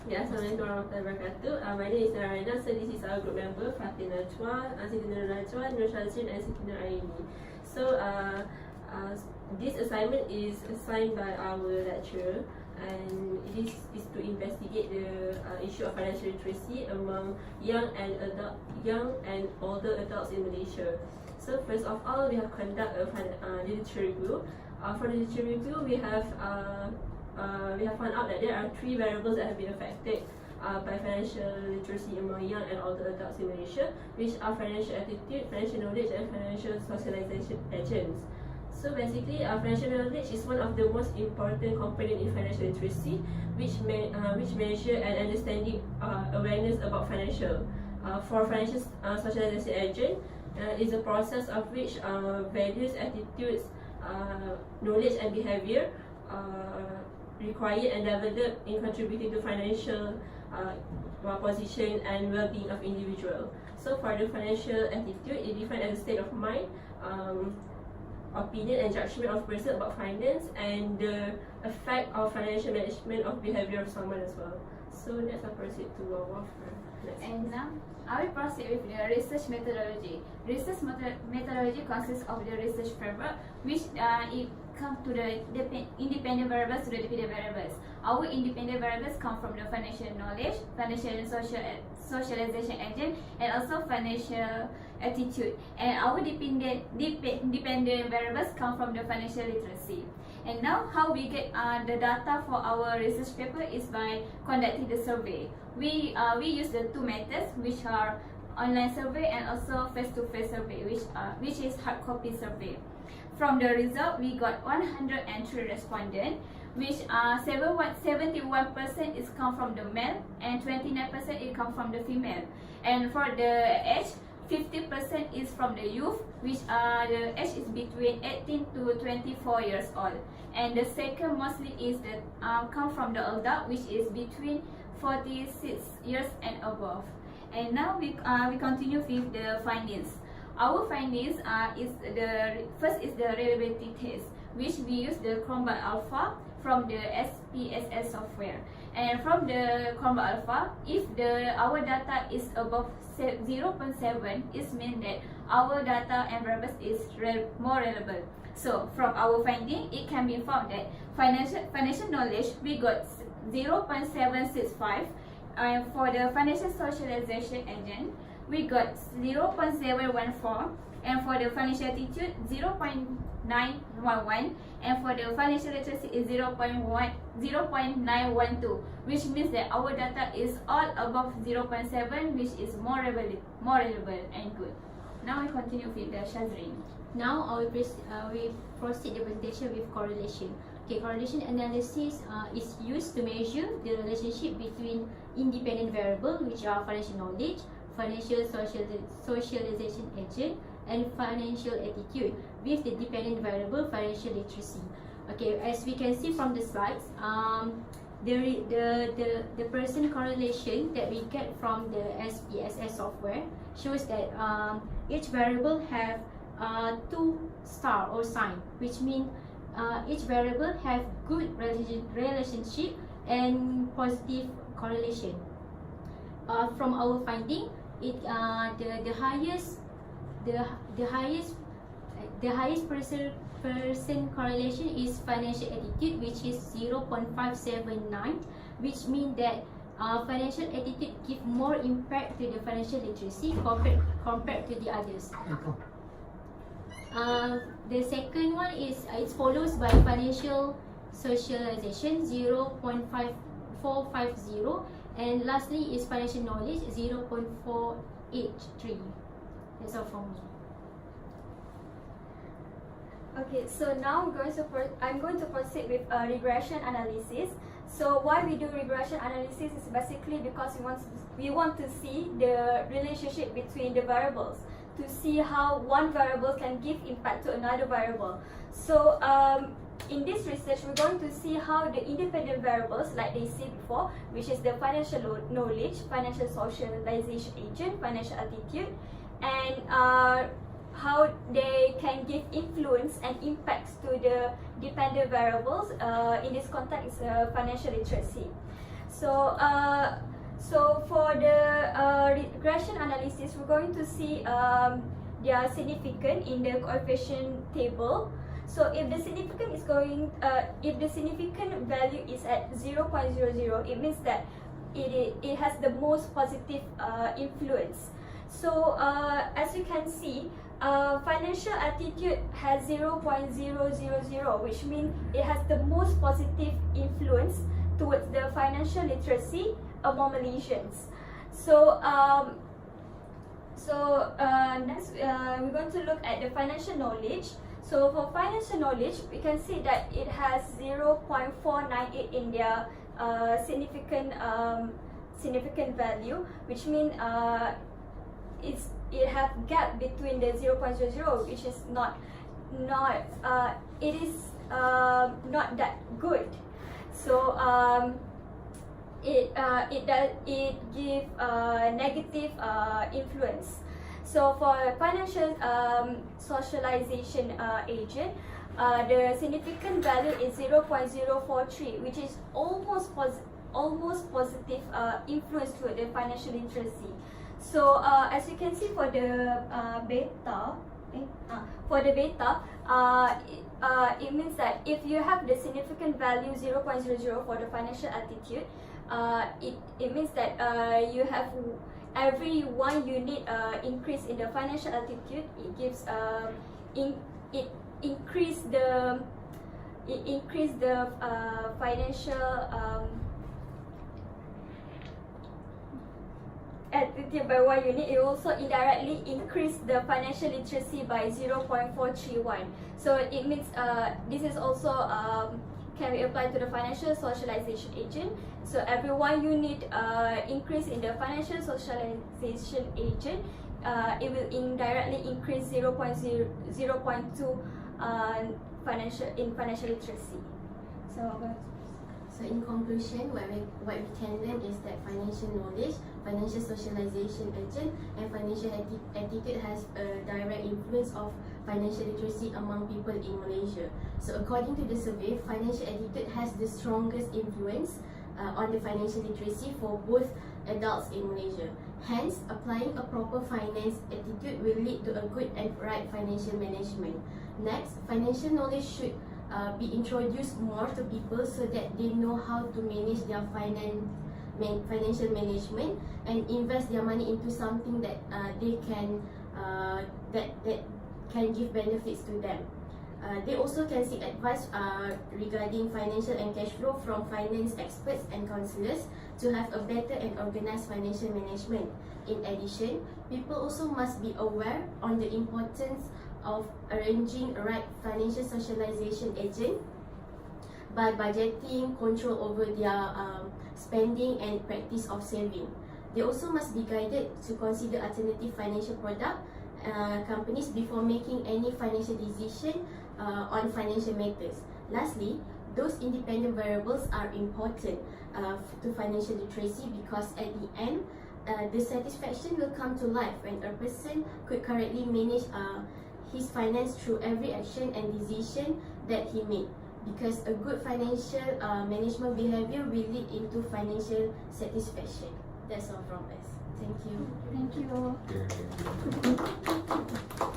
Yeah, Assalamualaikum warahmatullahi wabarakatuh. My name is Raihanah. So this is our group member Fatin, Najwa, Siti Najwa, syazreen and Siti ayunie. So this assignment is assigned by our lecturer, and it is to investigate the issue of financial literacy among young and older adults in Malaysia. So first of all, we have conducted a literature review. For the literature review, we have found out that there are 3 variables that have been affected by financial literacy among young and older adults in Malaysia, which are financial attitude, financial knowledge, and financial socialization agents. So basically, financial knowledge is one of the most important components in financial literacy, which measure and understanding awareness about financial. For financial socialization agent, is a process of which values, attitudes, knowledge, and behavior required and developed in contributing to financial position and well-being of individual. So for the financial attitude, it defined as a state of mind, opinion and judgment of person about finance, and the effect of financial management of behavior of someone as well. So let's proceed to our next. And now I will proceed with the research methodology. Research methodology consists of the research framework, which it comes to the independent variables to the dependent variables. Our independent variables come from the financial knowledge, financial and socialization agent, and also financial attitude. And our dependent variables come from the financial literacy. And now how we get the data for our research paper is by conducting the survey. We use the 2 methods, which are online survey and also face-to-face survey, which is hard copy survey. From the result, we got 103 respondents, which 71% is come from the male and 29% it come from the female. And for the age, 50% is from the youth, which the age is between 18 to 24 years old. And the second mostly is the come from the adult, which is between 46 years and above. And now we continue with the findings. Our findings first is the reliability test, which we use the Chromebook Alpha from the SPSS software. And from the Chromebook Alpha, if our data is above 0.7, it means that our data and variables is more relevant. So from our finding, it can be found that financial knowledge we got 0.765, and for the financial socialization agent we got 0.014, and for the financial attitude 0.911, and for the financial literacy is 0.912, which means that our data is all above 0.7, which is more relevant and good. Now we continue with the syazreen. Now we proceed the presentation with correlation. Okay, correlation analysis is used to measure the relationship between independent variables, which are financial knowledge, financial socialization agent, and financial attitude, with the dependent variable financial literacy. Okay, as we can see from the slides, the person correlation that we get from the SPSS software shows that each variable have 2 star or sign, which means each variable have good relationship and positive correlation. From our finding, the highest person correlation is financial attitude, which is 0.579, which means that financial attitude give more impact to the financial literacy compared to the others. The second one is it's follows by financial socialization 0.450, and lastly is financial knowledge 0.483. That's all from me. Okay, so now I'm going to proceed with regression analysis. So why we do regression analysis is basically because we want to see the relationship between the variables, to see how one variable can give impact to another variable. So in this research, we're going to see how the independent variables, like they said before, which is the financial knowledge, financial socialization agent, financial attitude, and how they can give influence and impacts to the dependent variables. In this context, financial literacy. So for the regression analysis, we're going to see their significant in the coefficient table. So if the significant is if the significant value is at 0.00, it means that it has the most positive influence. So as you can see, financial attitude has 0.000, which means it has the most positive influence towards the financial literacy among Malaysians. So next we're going to look at the financial knowledge. So for financial knowledge, we can see that it has 0.498 in their significant value, which means it have gap between the 0.00, which is not that good. So it give negative influence. So for financial socialization agent, the significant value is 0.043, which is almost positive influence to the financial literacy. So as you can see for the beta, it means that if you have the significant value 0.00 for the financial attitude, it means that you have every 1 unit increase in the financial attitude, it gives it increase the financial attitude by 1 unit. It also indirectly increase the financial literacy by 0.431. So it means this is also can be applied to the financial socialization agent. So every 1 unit increase in the financial socialization agent, it will indirectly increase 0.2 financial literacy. So in conclusion, what we can learn is that financial knowledge, financial socialization agent, and financial attitude has a direct influence of financial literacy among people in Malaysia. So according to the survey, financial attitude has the strongest influence on the financial literacy for both adults in Malaysia. Hence, applying a proper finance attitude will lead to a good and right financial management. Next, financial knowledge should be introduced more to people so that they know how to manage their financial management and invest their money into something that they can that can give benefits to them. They also can seek advice regarding financial and cash flow from finance experts and counsellors to have a better and organised financial management. In addition, people also must be aware on the importance of arranging a right financial socialization agent by budgeting, control over their spending and practice of saving. They also must be guided to consider alternative financial product companies before making any financial decision on financial matters. Lastly, those independent variables are important to financial literacy because at the end, the satisfaction will come to life when a person could correctly manage his finance through every action and decision that he made. Because a good financial management behavior will lead into financial satisfaction. That's all from us. Thank you. Thank you. Okay.